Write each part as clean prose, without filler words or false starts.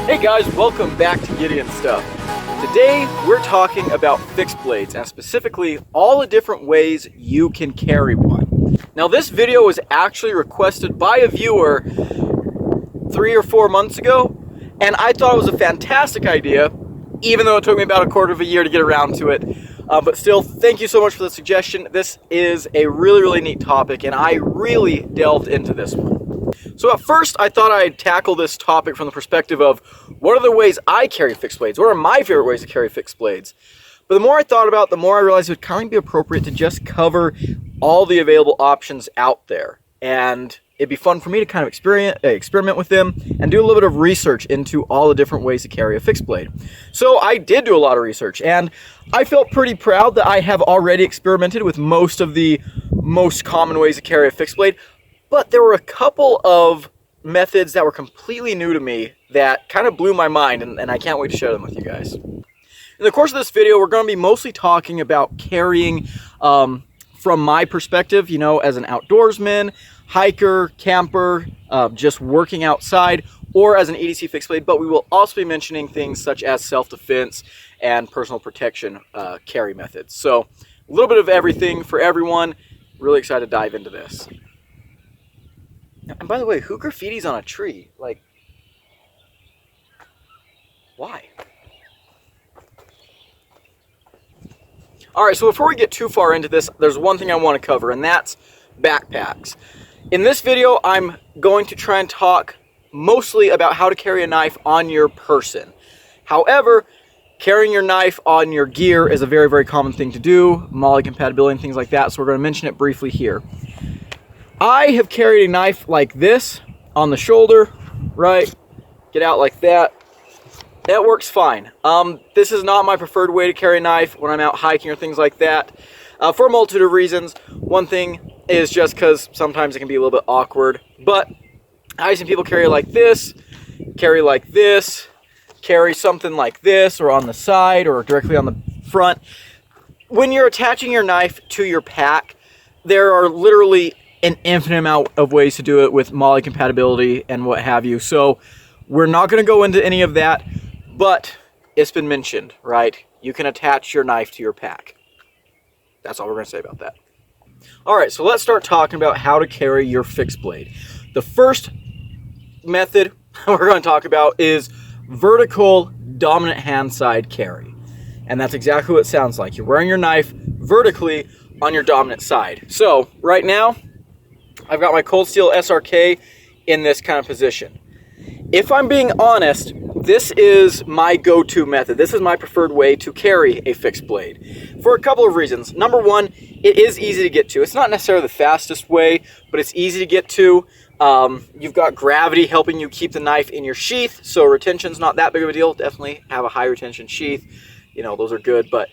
Hey guys, welcome back to Gideon Stuff. Today we're talking about fixed blades and specifically all the different ways you can carry one. Now this video was actually requested by a viewer 3 or 4 months ago, and I thought it was a fantastic idea, even though it took me about a quarter of a year to get around to it. But still, thank you so much for the suggestion. This is a really neat topic, and I really delved into this one. So at first, I thought I'd tackle this topic from the perspective of what are the ways I carry fixed blades? What are my favorite ways to carry fixed blades? But the more I thought about it, the more I realized it would kind of be appropriate to just cover all the available options out there. And it'd be fun for me to kind of experiment with them and do a little bit of research into all the different ways to carry a fixed blade. So I did do a lot of research, and I felt pretty proud that I have already experimented with most of the most common ways to carry a fixed blade. But there were a couple of methods that were completely new to me that kind of blew my mind, and I can't wait to share them with you guys. In the course of this video, we're going to be mostly talking about carrying from my perspective, you know, as an outdoorsman, hiker, camper, just working outside, or as an EDC fixed blade, but we will also be mentioning things such as self-defense and personal protection carry methods. So a little bit of everything for everyone. Really excited to dive into this. And by the way, who graffitis on a tree? Like, why? Alright, so before we get too far into this, there's one thing I want to cover, and that's backpacks. In this video, I'm going to try and talk mostly about how to carry a knife on your person. However, carrying your knife on your gear is a very common thing to do, MOLLE compatibility and things like that, so we're going to mention it briefly here. I have carried a knife like this on the shoulder, right? Get out like that. That works fine. This is not my preferred way to carry a knife when I'm out hiking or things like that, for a multitude of reasons. One thing is just because sometimes it can be a little bit awkward, but I've seen people carry like this, carry like this, carry something like this, or on the side, or directly on the front. When you're attaching your knife to your pack, there are literally an infinite amount of ways to do it with MOLLE compatibility and what have you. So we're not going to go into any of that, but it's been mentioned, right? You can attach your knife to your pack. That's all we're going to say about that. Alright, so let's start talking about how to carry your fixed blade. The first method we're going to talk about is vertical dominant hand side carry. And that's exactly what it sounds like. You're wearing your knife vertically on your dominant side. So right now, I've got my Cold Steel SRK in this kind of position. If I'm being honest, this is my go-to method. This is my preferred way to carry a fixed blade for a couple of reasons. Number one, it is easy to get to. It's not necessarily the fastest way, but it's easy to get to. You've got gravity helping you keep the knife in your sheath, so retention's not that big of a deal. Definitely have a high retention sheath. You know, those are good, but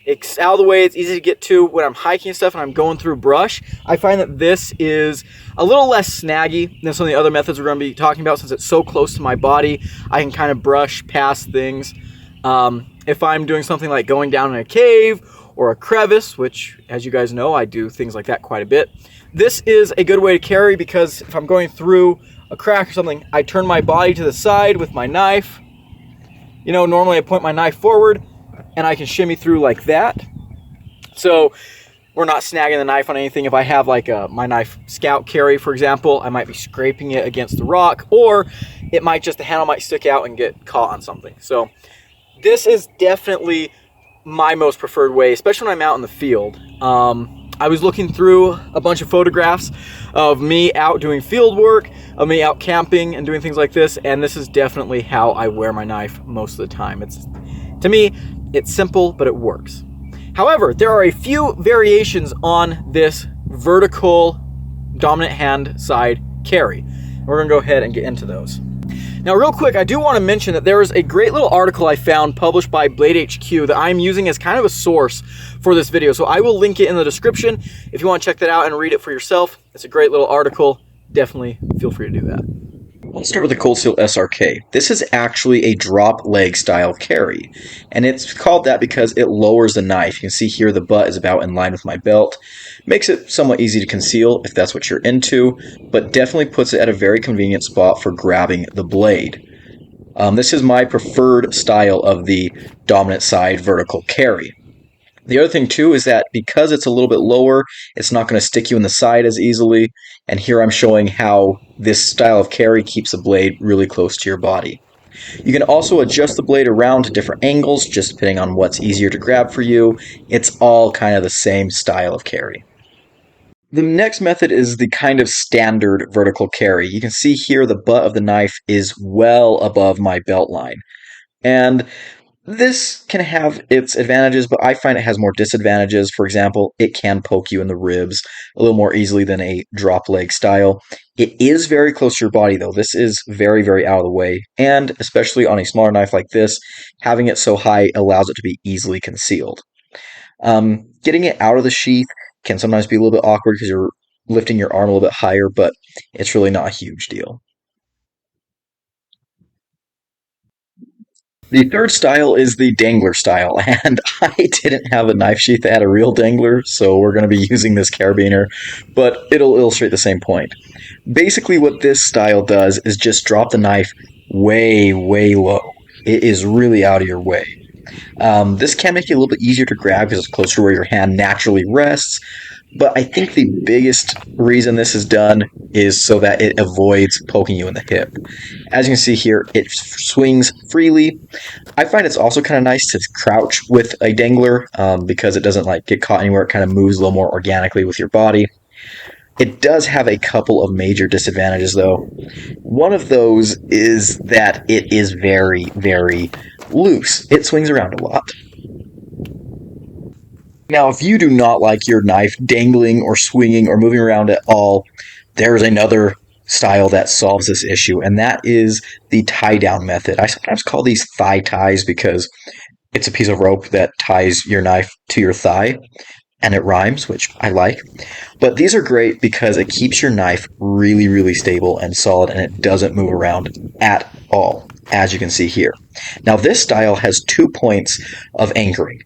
it's out of the way. It's easy to get to when I'm hiking and stuff and I'm going through brush. I find that this is a little less snaggy than some of the other methods we're going to be talking about, since it's so close to my body. I can kind of brush past things. If I'm doing something like going down in a cave or a crevice, which, as you guys know, I do things like that quite a bit, this is a good way to carry, because if I'm going through a crack or something, I turn my body to the side with my knife. You know, normally I point my knife forward, and I can shimmy through like that. So we're not snagging the knife on anything. If I have like my knife scout carry, for example, I might be scraping it against the rock, or it might just, the handle might stick out and get caught on something. So this is definitely my most preferred way, especially when I'm out in the field. I was looking through a bunch of photographs of me out doing field work, of me out camping and doing things like this, and this is definitely how I wear my knife most of the time. To me, it's simple, but it works. However, there are a few variations on this vertical dominant hand side carry. We're going to go ahead and get into those. Now, real quick, I do want to mention that there is a great little article I found published by Blade HQ that I'm using as kind of a source for this video. So I will link it in the description if you want to check that out and read it for yourself. It's a great little article. Definitely feel free to do that. Let's start with the Cold Steel SRK. This is actually a drop leg style carry, and it's called that because it lowers the knife. You can see here the butt is about in line with my belt. Makes it somewhat easy to conceal if that's what you're into, but definitely puts it at a very convenient spot for grabbing the blade. This is my preferred style of the dominant side vertical carry. The other thing too is that because it's a little bit lower, it's not going to stick you in the side as easily. And here I'm showing how this style of carry keeps the blade really close to your body. You can also adjust the blade around to different angles, just depending on what's easier to grab for you. It's all kind of the same style of carry. The next method is the kind of standard vertical carry. You can see here the butt of the knife is well above my belt line. And this can have its advantages, but I find it has more disadvantages. For example, it can poke you in the ribs a little more easily than a drop leg style. It is very close to your body, though. This is very, very out of the way. And especially on a smaller knife like this, having it so high allows it to be easily concealed. Getting it out of the sheath can sometimes be a little bit awkward because you're lifting your arm a little bit higher, but it's really not a huge deal. The third style is the dangler style, and I didn't have a knife sheath that had a real dangler, so we're going to be using this carabiner, but it'll illustrate the same point. Basically, what this style does is just drop the knife way, way low. It is really out of your way. This can make it a little bit easier to grab because it's closer to where your hand naturally rests, but I think the biggest reason this is done is so that it avoids poking you in the hip. As you can see here, it swings freely. I find it's also kind of nice to crouch with a dangler because it doesn't like get caught anywhere. It kind of moves a little more organically with your body. It does have a couple of major disadvantages, though. One of those is that it is very, very loose. It swings around a lot. Now, if you do not like your knife dangling or swinging or moving around at all, there's another style that solves this issue, and that is the tie-down method. I sometimes call these thigh ties because it's a piece of rope that ties your knife to your thigh, and it rhymes, which I like. But these are great because it keeps your knife really, really stable and solid, and it doesn't move around at all, as you can see here. Now, this style has 2 points of anchoring.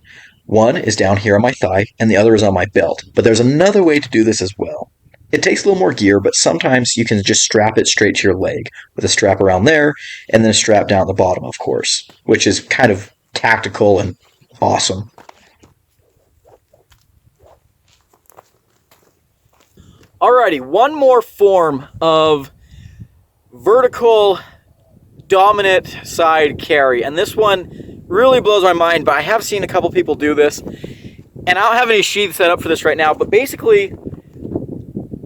One is down here on my thigh, and the other is on my belt. But there's another way to do this as well. It takes a little more gear, but sometimes you can just strap it straight to your leg with a strap around there, and then a strap down at the bottom, of course, which is kind of tactical and awesome. Alrighty, one more form of vertical dominant side carry, and this one really blows my mind, but I have seen a couple people do this, and I don't have any sheaths set up for this right now, but basically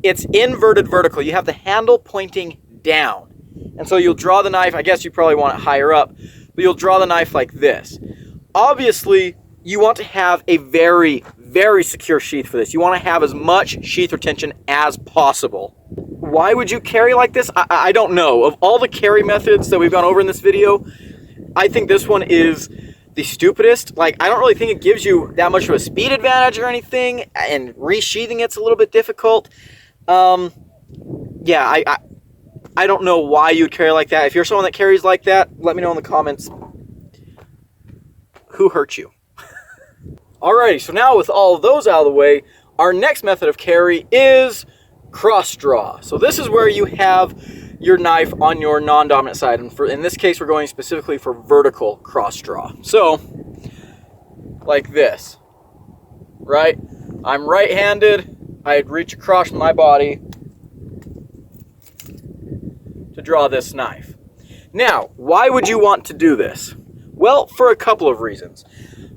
it's inverted vertical. You have the handle pointing down, and so you'll draw the knife. I guess you probably want it higher up, but you'll draw the knife like this. Obviously, you want to have a very, very secure sheath for this. You want to have as much sheath retention as possible. Why would you carry like this? I don't know. Of all the carry methods that we've gone over in this video, I think this one is the stupidest. Like, I don't really think it gives you that much of a speed advantage or anything, and resheathing it's a little bit difficult. Yeah, I don't know why you'd carry like that. If you're someone that carries like that, let me know in the comments. Who hurt you? Alrighty, so now with all of those out of the way, our next method of carry is cross draw. So this is where you have your knife on your non-dominant side, and in this case we're going specifically for vertical cross draw. So like this, right? I'm right-handed. I'd reach across my body to draw this knife. Now, why would you want to do this? Well, for a couple of reasons.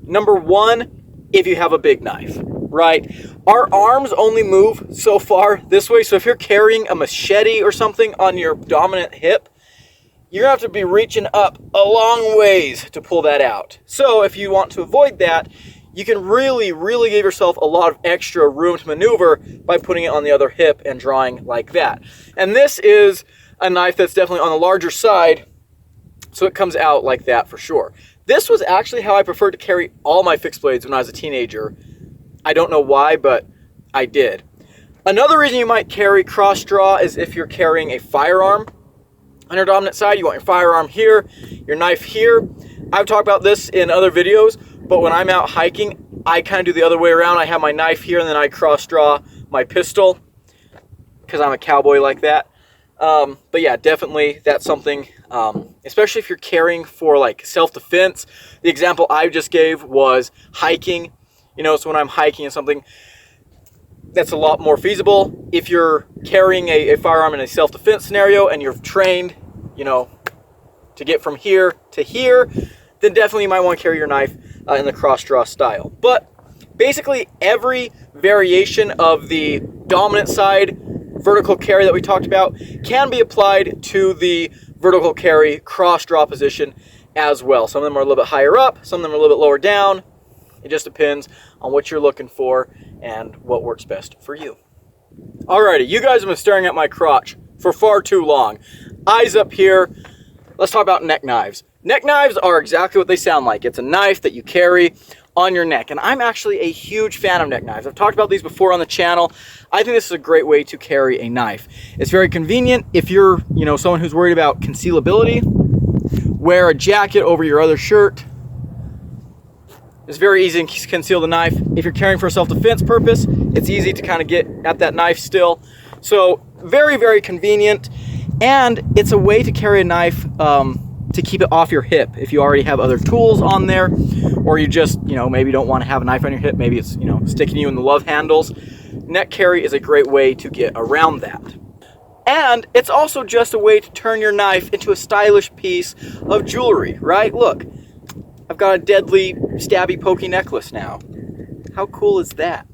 Number one, if you have a big knife, right? Our arms only move so far this way, so if you're carrying a machete or something on your dominant hip, you're going to have to be reaching up a long ways to pull that out. So if you want to avoid that, you can really, really give yourself a lot of extra room to maneuver by putting it on the other hip and drawing like that. And this is a knife that's definitely on the larger side, so it comes out like that for sure. This was actually how I preferred to carry all my fixed blades when I was a teenager. I don't know why, but I did. Another reason you might carry cross draw is if you're carrying a firearm on your dominant side. You want your firearm here, your knife here. I've talked about this in other videos, but when I'm out hiking, I kind of do the other way around. I have my knife here, and then I cross draw my pistol because I'm a cowboy like that. But yeah, definitely that's something. especially if you're carrying for like self-defense. The example I just gave was hiking. You know, so when I'm hiking in something, that's a lot more feasible. If you're carrying a firearm in a self-defense scenario and you're trained, you know, to get from here to here, then definitely you might want to carry your knife in the cross-draw style. But basically every variation of the dominant side vertical carry that we talked about can be applied to the vertical carry cross-draw position as well. Some of them are a little bit higher up, some of them are a little bit lower down. It just depends on what you're looking for and what works best for you. Alrighty, you guys have been staring at my crotch for far too long. Eyes up here. Let's talk about neck knives. Neck knives are exactly what they sound like. It's a knife that you carry on your neck, and I'm actually a huge fan of neck knives. I've talked about these before on the channel. I think this is a great way to carry a knife. It's very convenient if you're, you know, someone who's worried about concealability. Wear a jacket over your other shirt. It's very easy to conceal the knife. If you're carrying for a self-defense purpose, it's easy to kind of get at that knife still. So very, very convenient. And it's a way to carry a knife to keep it off your hip. If you already have other tools on there, or you just, you know, maybe don't want to have a knife on your hip, maybe it's, you know, sticking you in the love handles. Neck carry is a great way to get around that. And it's also just a way to turn your knife into a stylish piece of jewelry, right? Look, I've got a deadly, stabby, pokey necklace now. How cool is that?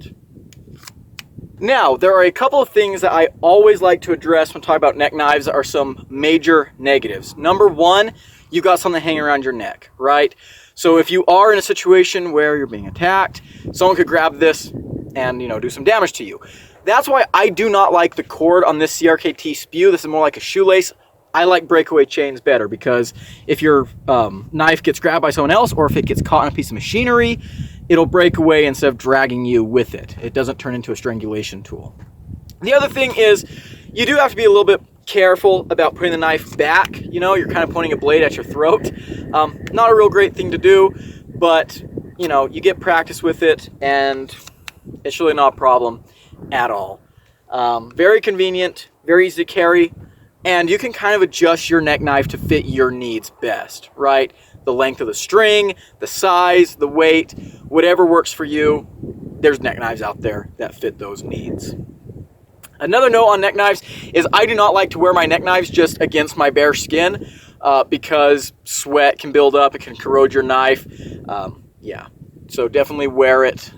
Now, there are a couple of things that I always like to address when talking about neck knives are some major negatives. Number one, you got something hanging around your neck, right? So if you are in a situation where you're being attacked, someone could grab this and, you know, do some damage to you. That's why I do not like the cord on this CRKT spew. This is more like a shoelace. I like breakaway chains better because if your knife gets grabbed by someone else or if it gets caught in a piece of machinery, it'll break away instead of dragging you with it. It doesn't turn into a strangulation tool. The other thing is you do have to be a little bit careful about putting the knife back. You know, you're kind of pointing a blade at your throat. Not a real great thing to do, but, you know, you get practice with it and it's really not a problem at all. Very convenient, very easy to carry. And you can kind of adjust your neck knife to fit your needs best, right? The length of the string, the size, the weight, whatever works for you. There's neck knives out there that fit those needs. Another note on neck knives is I do not like to wear my neck knives just against my bare skin because sweat can build up, it can corrode your knife. Yeah, so definitely wear it,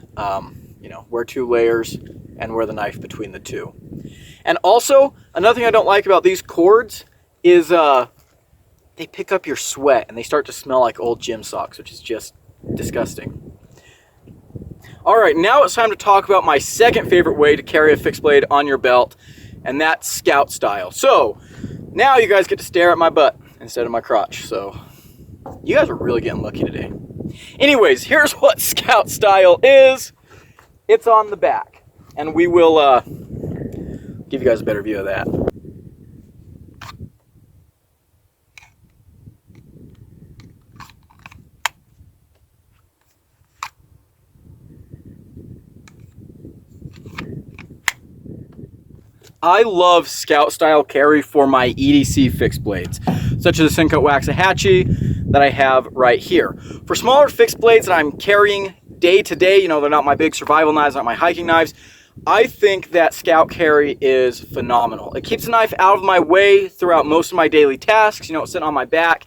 you know, wear 2 layers and wear the knife between the 2. And also, another thing I don't like about these cords is they pick up your sweat and they start to smell like old gym socks, which is just disgusting. All right, now it's time to talk about my second favorite way to carry a fixed blade on your belt, and that's scout style. So now you guys get to stare at my butt instead of my crotch. So you guys are really getting lucky today. Anyways, here's what scout style is. It's on the back, and we will give you guys a better view of that. I love scout style carry for my EDC fixed blades, such as the Senko Waxahachie that I have right here. For smaller fixed blades that I'm carrying day to day, you know, they're not my big survival knives, not my hiking knives, I think that scout carry is phenomenal. It keeps the knife out of my way throughout most of my daily tasks, you know, it's sitting on my back.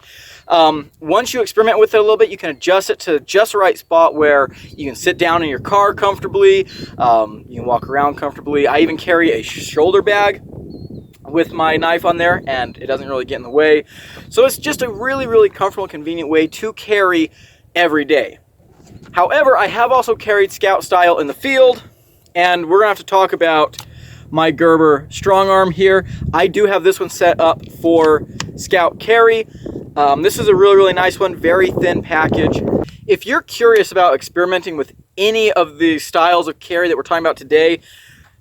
Once you experiment with it a little bit, you can adjust it to just the right spot where you can sit down in your car comfortably, you can walk around comfortably. I even carry a shoulder bag with my knife on there and it doesn't really get in the way. So it's just a really, really comfortable and convenient way to carry every day. However, I have also carried scout style in the field, and we're gonna have to talk about my Gerber strong arm here. I do have this one set up for scout carry. This is a really, really nice one, very thin package. If you're curious about experimenting with any of the styles of carry that we're talking about today,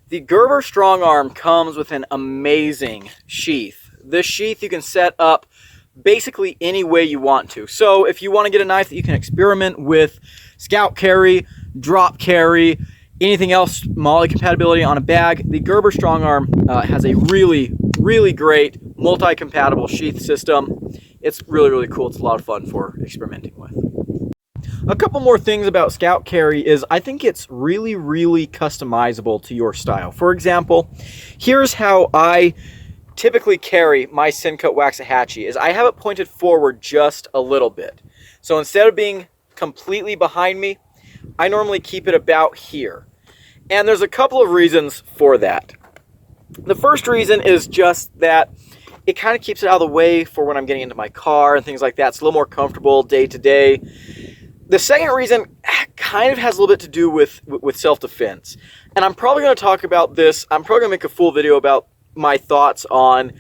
the Gerber strong arm comes with an amazing sheath. This sheath you can set up basically any way you want to. So if you want to get a knife that you can experiment with scout carry, drop carry, anything else, MOLLE compatibility on a bag, the Gerber strong arm has a really, really great multi-compatible sheath system. it's really, really cool. It's a lot of fun for experimenting with. A couple more things about Scout Carry is I think it's really, really customizable to your style. For example, here's how I typically carry my Sencut Waxahachie is I have it pointed forward just a little bit. So instead of being completely behind me, I normally keep it about here. And there's a couple of reasons for that. The first reason is just that it kind of keeps it out of the way for when I'm getting into my car and things like that. It's a little more comfortable day to day. The second reason kind of has a little bit to do with self-defense. And I'm probably going to talk about this. I'm probably going to make a full video about my thoughts on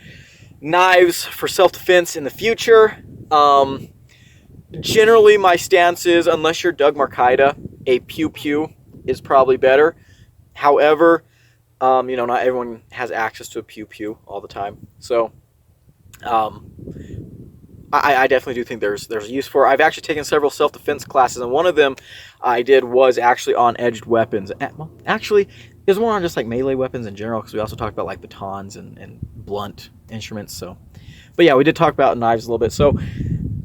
knives for self-defense in the future. Generally, my stance is, unless you're Doug Marcaida, a pew-pew is probably better. However, not everyone has access to a pew-pew all the time. So, I definitely do think there's a use for it. I've actually taken several self-defense classes, and one of them I did was actually on edged weapons. Well, actually, there's one on just like melee weapons in general, because we also talked about like batons and blunt instruments. So, but yeah, we did talk about knives a little bit. So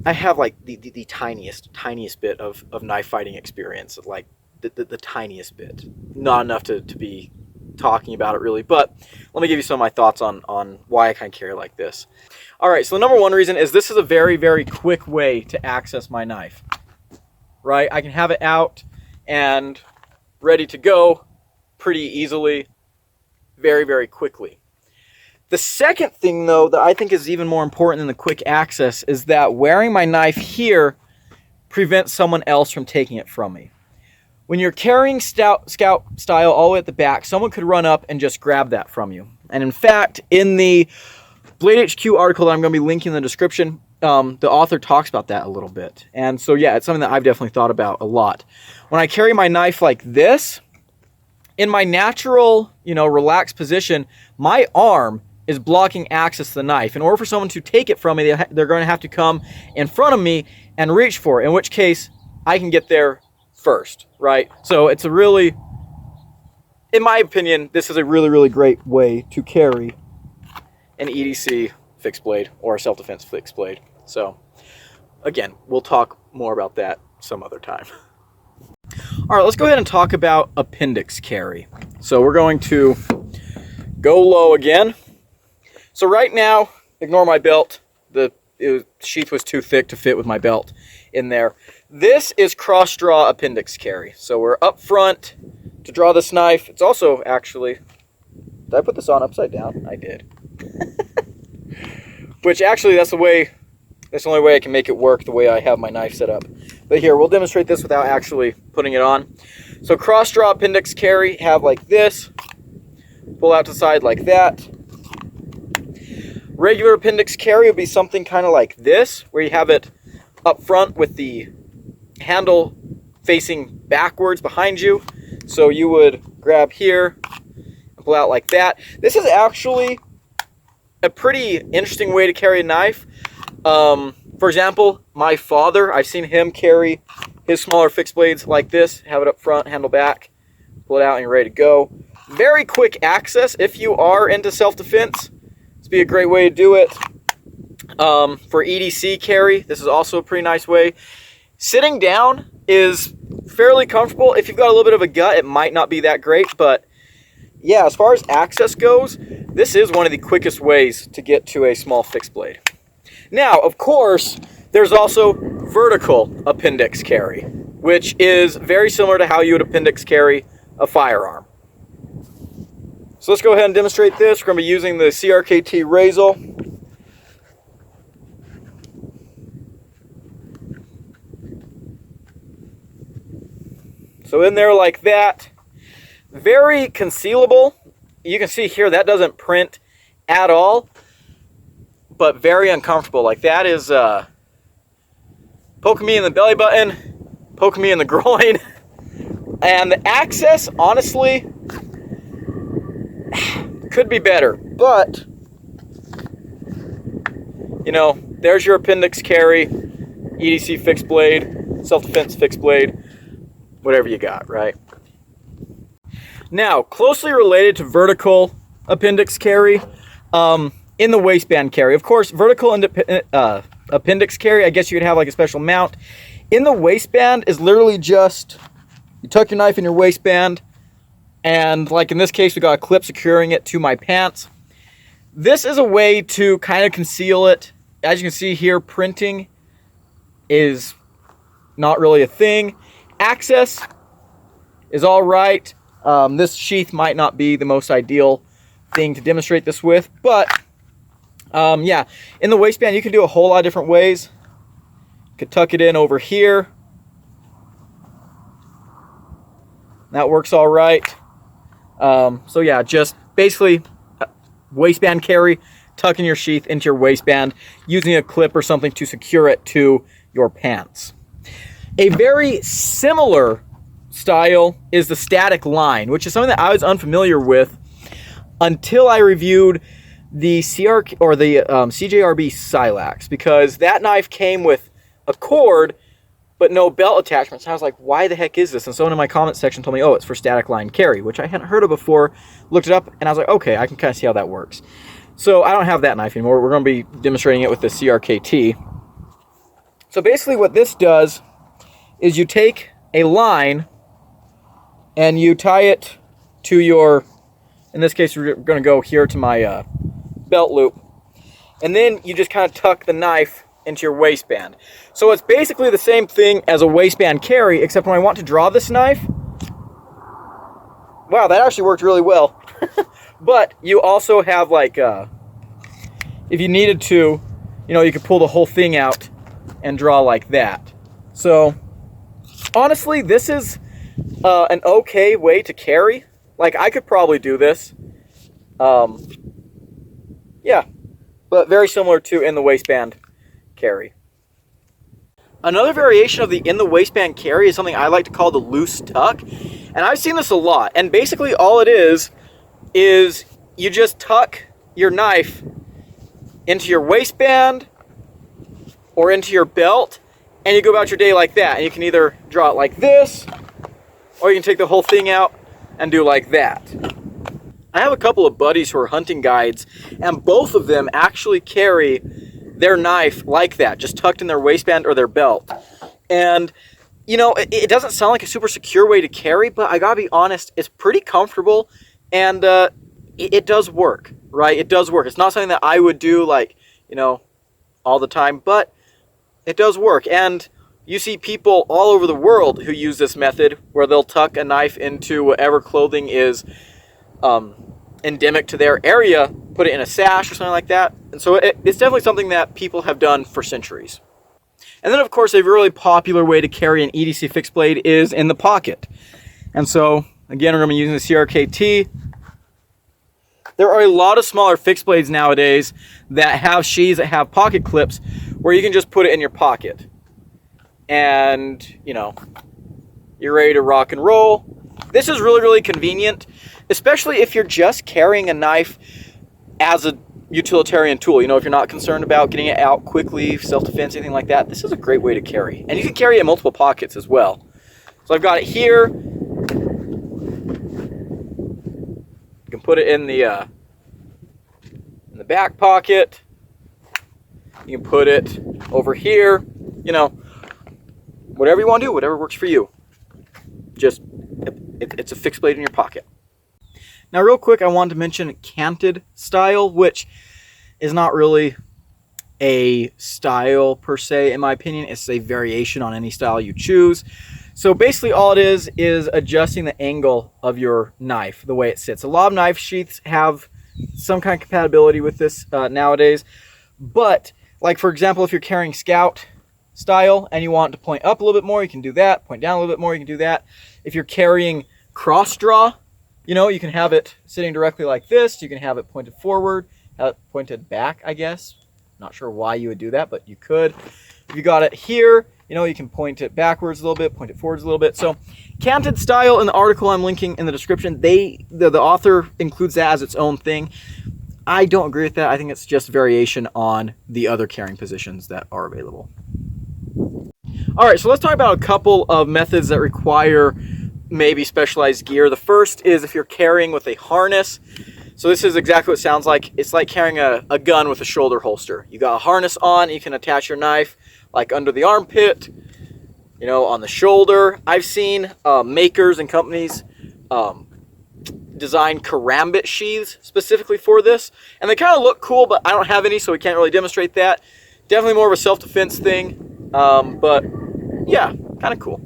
I have like the tiniest bit of knife fighting experience, like the tiniest bit. Not enough to be talking about it really, but let me give you some of my thoughts on why I kind of carry like this. All right, so the number one reason is this is a very, very quick way to access my knife, right? I can have it out and ready to go pretty easily, very, very quickly. The second thing, though, that I think is even more important than the quick access is that wearing my knife here prevents someone else from taking it from me. When you're carrying Scout style all the way at the back, someone could run up and just grab that from you. And in fact, in the Blade HQ article that I'm going to be linking in the description, the author talks about that a little bit. And so, yeah, it's something that I've definitely thought about a lot. When I carry my knife like this, in my natural, relaxed position, my arm is blocking access to the knife. In order for someone to take it from me, they're going to have to come in front of me and reach for it, in which case I can get there first, right? So it's a really, in my opinion, this is a really, really great way to carry an EDC fixed blade or a self-defense fixed blade. So again, we'll talk more about that some other time. All right, let's go ahead and talk about Appendix Carry. So we're going to go low again. So right now, ignore my belt. The sheath was too thick to fit with my belt in there. This is cross draw Appendix Carry. So we're up front to draw this knife. It's also actually, did I put this on upside down? I did. Which actually, that's the only way I can make it work the way I have my knife set up. But here, we'll demonstrate this without actually putting it on. So cross draw Appendix Carry, have like this, pull out to the side like that. Regular Appendix Carry would be something kind of like this, where you have it up front with the handle facing backwards behind you. So you would grab here and pull out like that. This is actually a pretty interesting way to carry a knife. For example, my father, I've seen him carry his smaller fixed blades like this, have it up front, handle back, pull it out, and you're ready to go. Very quick access if you are into self-defense. This would be a great way to do it. For EDC carry, this is also a pretty nice way. Sitting down is fairly comfortable. If you've got a little bit of a gut, it might not be that great, but yeah, as far as access goes, this is one of the quickest ways to get to a small fixed blade. Now, of course, there's also vertical Appendix Carry, which is very similar to how you would Appendix Carry a firearm. So let's go ahead and demonstrate this. We're going to be using the CRKT Razel. So in there like that, very concealable. You can see here that doesn't print at all, but very uncomfortable. Like that is poking me in the belly button, poking me in the groin. And the access, honestly, could be better. But, there's your Appendix Carry, EDC fixed blade, self-defense fixed blade, whatever you got, right? Now, closely related to vertical Appendix Carry, in the waistband carry. Of course, vertical Appendix Carry, I guess you could have like a special mount. In the waistband is literally just, you tuck your knife in your waistband, and like in this case, we got a clip securing it to my pants. This is a way to kind of conceal it. As you can see here, printing is not really a thing. Access is all right. This sheath might not be the most ideal thing to demonstrate this with, but yeah, in the waistband, you can do a whole lot of different ways. You could tuck it in over here. That works all right. So yeah, just basically waistband carry, tucking your sheath into your waistband, using a clip or something to secure it to your pants. A very similar style is the static line, which is something that I was unfamiliar with until I reviewed the CJRB Silax, because that knife came with a cord but no belt attachment. So I was like, why the heck is this? And someone in my comment section told me, oh, it's for static line carry, which I hadn't heard of before. Looked it up, and I was like, okay, I can kind of see how that works. So I don't have that knife anymore. We're going to be demonstrating it with the CRKT. So basically what this does is you take a line and you tie it to your, in this case, we're going to go here to my belt loop. And then you just kind of tuck the knife into your waistband. So it's basically the same thing as a waistband carry, except when I want to draw this knife, wow, that actually worked really well. But you also have like, if you needed to, you know, you could pull the whole thing out and draw like that. So honestly, this is an okay way to carry. Like, I could probably do this. Yeah, but very similar to in the waistband carry. Another variation of the in the waistband carry is something I like to call the loose tuck. And I've seen this a lot. And basically all it is you just tuck your knife into your waistband or into your belt, and you go about your day like that. And you can either draw it like this, or you can take the whole thing out and do like that. I have a couple of buddies who are hunting guides, and both of them actually carry their knife like that, just tucked in their waistband or their belt. And, you know, it doesn't sound like a super secure way to carry, but I gotta be honest, it's pretty comfortable, and it does work, right? It does work. It's not something that I would do, like, you know, all the time, but it does work. And you see people all over the world who use this method, where they'll tuck a knife into whatever clothing is endemic to their area, put it in a sash or something like that. And so it's definitely something that people have done for centuries. And then, of course, a really popular way to carry an EDC fixed blade is in the pocket. And so, again, we're going to be using the CRKT. There are a lot of smaller fixed blades nowadays that have sheaths that have pocket clips where you can just put it in your pocket. And, you know, you're ready to rock and roll. This is really, really convenient, especially if you're just carrying a knife as a utilitarian tool. You know, if you're not concerned about getting it out quickly, self-defense, anything like that, this is a great way to carry. And you can carry it in multiple pockets as well. So I've got it here. You can put it in the back pocket. You can put it over here. You know, whatever you want to do, whatever works for you. Just, it's a fixed blade in your pocket. Now, real quick, I wanted to mention canted style, which is not really a style per se, in my opinion. It's a variation on any style you choose. So basically all it is adjusting the angle of your knife, the way it sits. A lot of knife sheaths have some kind of compatibility with this nowadays. But, like for example, if you're carrying Scout style and you want to point up a little bit more, you can do that. Point down a little bit more, you can do that. If you're carrying cross draw, you know, you can have it sitting directly like this. You can have it pointed forward, have it pointed back, I guess. Not sure why you would do that, but you could. If you got it here, you know, you can point it backwards a little bit, point it forwards a little bit. So canted style, in the article I'm linking in the description, the author includes that as its own thing. I don't agree with that. I think it's just variation on the other carrying positions that are available. All right, so let's talk about a couple of methods that require maybe specialized gear. The first is if you're carrying with a harness. So this is exactly what it sounds like. It's like carrying a gun with a shoulder holster. You got a harness on, you can attach your knife like under the armpit, you know, on the shoulder. I've seen makers and companies design karambit sheaths specifically for this, and they kind of look cool, but I don't have any, so we can't really demonstrate that. Definitely more of a self-defense thing, but yeah, kind of cool.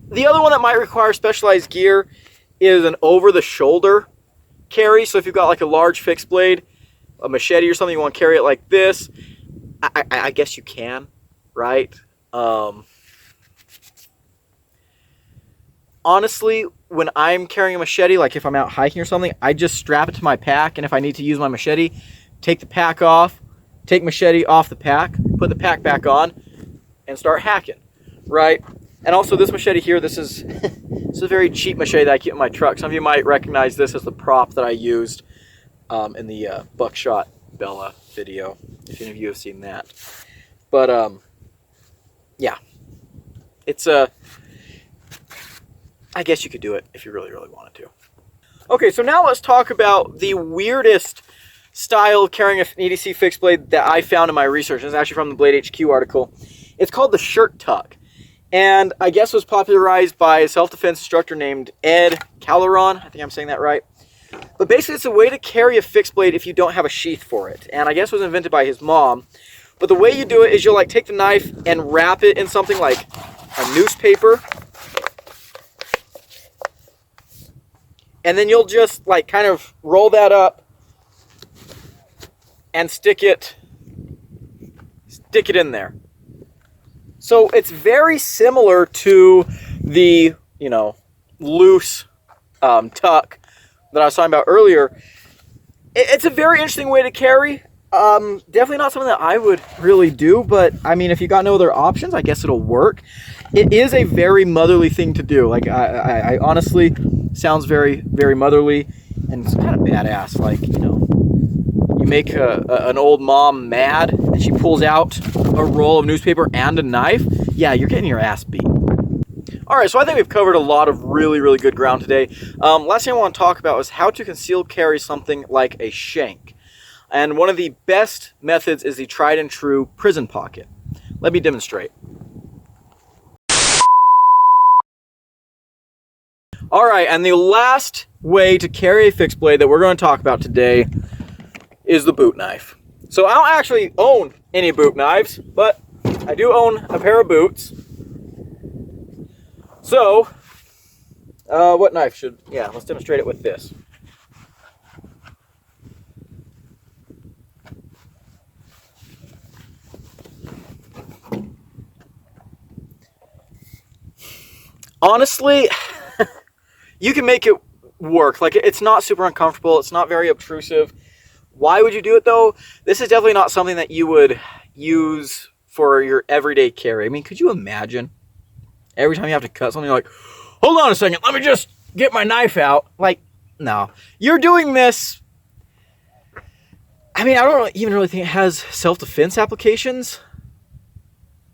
The other one that might require specialized gear is an over-the-shoulder carry. So if you've got like a large fixed blade, a machete or something, you want to carry it like this, I guess you can, right? Honestly, when I'm carrying a machete, like if I'm out hiking or something, I just strap it to my pack, and if I need to use my machete, take the pack off, take machete off the pack, put the pack back on, and start hacking, right? And also this machete here, this is a very cheap machete that I keep in my truck. Some of you might recognize this as the prop that I used in the Buckshot Bella video, if any of you have seen that. But yeah, it's I guess you could do it if you really, really wanted to. Okay, so now let's talk about the weirdest style of carrying an EDC fixed blade that I found in my research. It's actually from the Blade HQ article. It's called the shirt tuck. And I guess was popularized by a self-defense instructor named Ed Caleron. I think I'm saying that right. But basically it's a way to carry a fixed blade if you don't have a sheath for it. And I guess it was invented by his mom. But the way you do it is you'll like take the knife and wrap it in something like a newspaper. And then you'll just like kind of roll that up and stick it in there. So it's very similar to the, you know, loose tuck that I was talking about earlier. It's a very interesting way to carry. Definitely not something that I would really do, but I mean, if you got no other options, I guess it'll work. It is a very motherly thing to do. Like I honestly, sounds very, very motherly, and it's kind of badass. Like, you know, you make an old mom mad and she pulls out a roll of newspaper and a knife. Yeah, you're getting your ass beat. All right, so I think we've covered a lot of really, really good ground today. Last thing I want to talk about is how to conceal carry something like a shank. And one of the best methods is the tried and true prison pocket. Let me demonstrate. All right, and the last way to carry a fixed blade that we're going to talk about today is the boot knife. So I don't actually own any boot knives, but I do own a pair of boots. So, what knife should, yeah, let's demonstrate it with this. Honestly, you can make it work. Like, it's not super uncomfortable. It's not very obtrusive. Why would you do it though? This is definitely not something that you would use for your everyday carry. I mean, could you imagine every time you have to cut something, you're like, hold on a second, let me just get my knife out. Like, no. You're doing this. I mean, I don't even really think it has self-defense applications.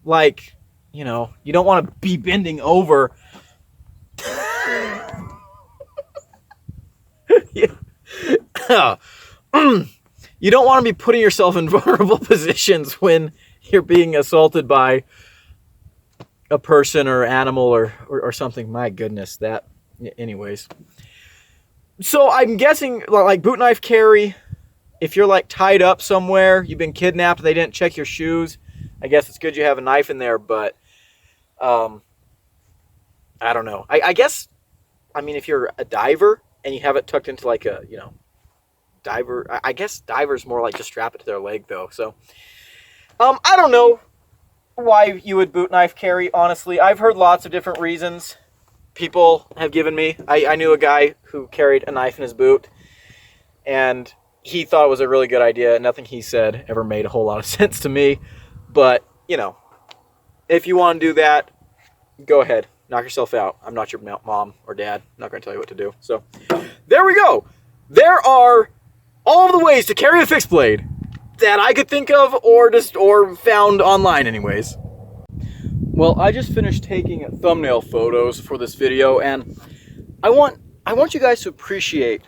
Like, you know, you don't want to be bending over. You don't want to be putting yourself in vulnerable positions when you're being assaulted by a person or animal or something. My goodness, that. Anyways. So I'm guessing, like, boot knife carry, if you're like tied up somewhere, you've been kidnapped, they didn't check your shoes, I guess it's good you have a knife in there, but I don't know. I guess, I mean, if you're a diver and you have it tucked into like a, you know, diver, I guess divers more like just strap it to their leg though. So I don't know why you would boot knife carry, honestly. I've heard lots of different reasons people have given me. I knew a guy who carried a knife in his boot, and he thought it was a really good idea. Nothing he said ever made a whole lot of sense to me, but you know, if you want to do that, go ahead, knock yourself out. I'm not your mom or dad. I'm not going to tell you what to do. So there we go. There are all of the ways to carry a fixed blade that I could think of or found online anyways. Well, I just finished taking thumbnail photos for this video, and I want you guys to appreciate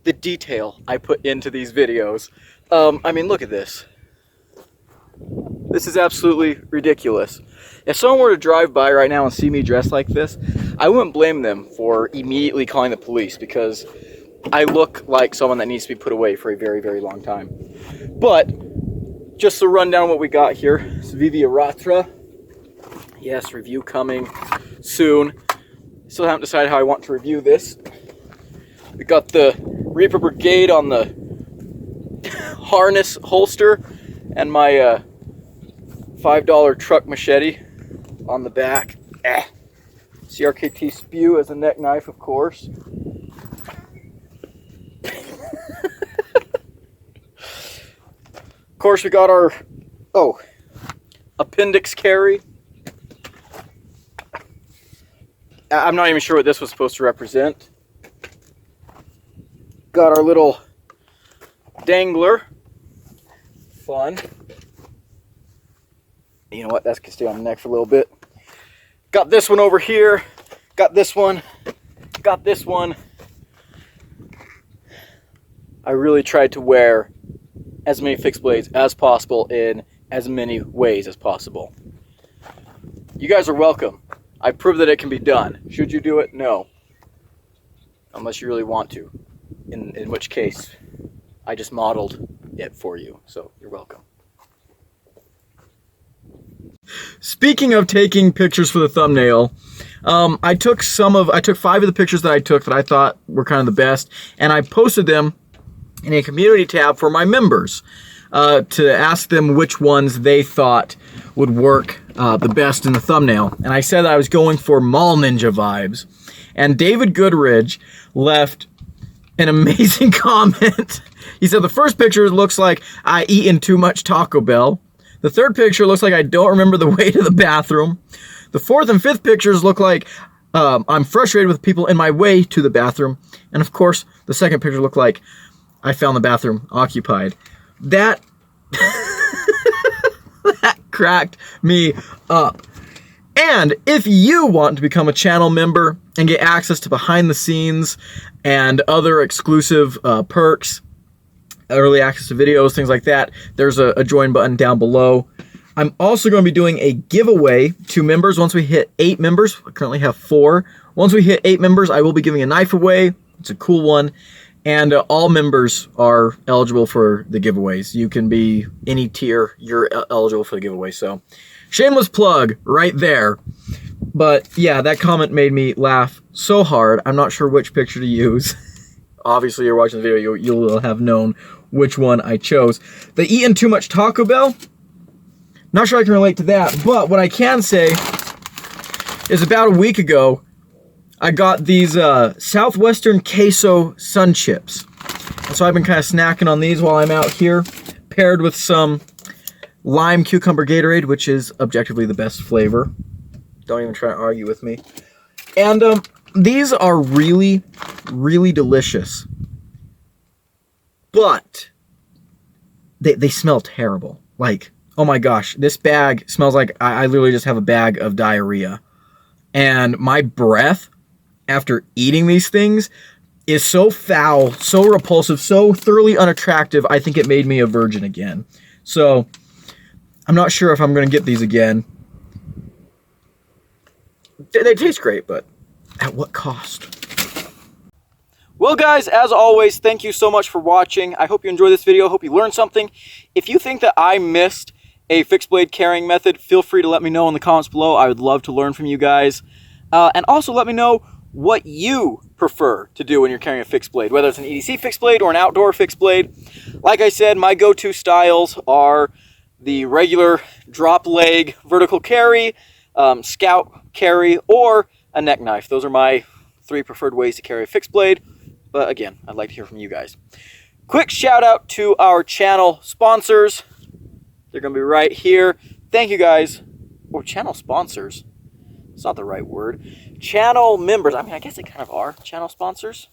the detail I put into these videos. I mean, look at this. This is absolutely ridiculous. If someone were to drive by right now and see me dressed like this, I wouldn't blame them for immediately calling the police, because I look like someone that needs to be put away for a very, very long time. But just to run down what we got here, it's Vivi Aratra. Yes, review coming soon. Still haven't decided how I want to review this. We got the Reaper Brigade on the harness holster, and my $5 truck machete on the back. CRKT Spew as a neck knife, of course. Of course, we got our Appendix Carry. I'm not even sure what this was supposed to represent. Got our little dangler. Fun. You know what? That's gonna stay on the neck for a little bit. Got this one over here. Got this one. Got this one. I really tried to wear as many fixed blades as possible in as many ways as possible. You guys are welcome. I proved that it can be done. Should you do it? No. Unless you really want to. In which case, I just modeled it for you. So you're welcome. Speaking of taking pictures for the thumbnail, I took 5 of the pictures that I took that I thought were kind of the best, and I posted them in a community tab for my members to ask them which ones they thought would work the best in the thumbnail. And I said that I was going for Mall Ninja vibes. And David Goodridge left an amazing comment. He said, the first picture looks like I eaten too much Taco Bell. The third picture looks like I don't remember the way to the bathroom. The fourth and fifth pictures look like I'm frustrated with people in my way to the bathroom. And of course, the second picture looked like I found the bathroom occupied. That, that cracked me up. And if you want to become a channel member and get access to behind the scenes and other exclusive perks, early access to videos, things like that, there's a join button down below. I'm also going to be doing a giveaway to members once we hit 8 members. I currently have 4. Once we hit 8 members, I will be giving a knife away. It's a cool one. And all members are eligible for the giveaways. You can be any tier, you're eligible for the giveaway. So, shameless plug right there. But yeah, that comment made me laugh so hard. I'm not sure which picture to use. Obviously, you're watching the video, you will have known which one I chose. The eating too much Taco Bell. Not sure I can relate to that, but what I can say is about a week ago, I got these Southwestern Queso Sun Chips. And so I've been kind of snacking on these while I'm out here, paired with some lime cucumber Gatorade, which is objectively the best flavor. Don't even try to argue with me. And these are really, really delicious. But they smell terrible. Like, oh my gosh, this bag smells like I literally just have a bag of diarrhea. And my breath after eating these things is so foul, so repulsive, so thoroughly unattractive, I think it made me a virgin again. So, I'm not sure if I'm going to get these again. They taste great, but at what cost? Well guys, as always, thank you so much for watching. I hope you enjoyed this video. I hope you learned something. If you think that I missed a fixed blade carrying method, feel free to let me know in the comments below. I would love to learn from you guys. And also let me know what you prefer to do when you're carrying a fixed blade, whether it's an EDC fixed blade or an outdoor fixed blade. Like I said, my go-to styles are the regular drop leg vertical carry, scout carry, or a neck knife. Those are my 3 preferred ways to carry a fixed blade. But again, I'd like to hear from you guys. Quick shout out to our channel sponsors. They're going to be right here. Thank you guys. Or channel sponsors. It's not the right word. Channel members. I mean, I guess they kind of are channel sponsors.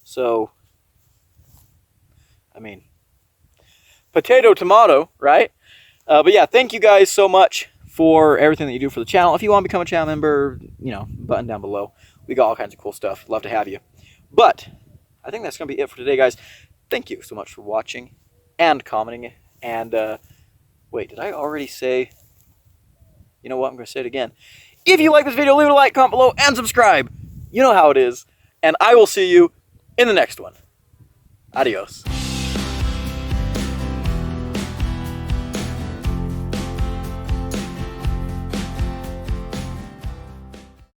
So, I mean, potato, tomato, right? But yeah, thank you guys so much for everything that you do for the channel. If you want to become a channel member, you know, button down below. We got all kinds of cool stuff. Love to have you. But I think that's going to be it for today, guys. Thank you so much for watching and commenting. And wait, did I already say? You know what? I'm going to say it again. If you like this video, leave it a like, comment below, and subscribe. You know how it is. And I will see you in the next one. Adios.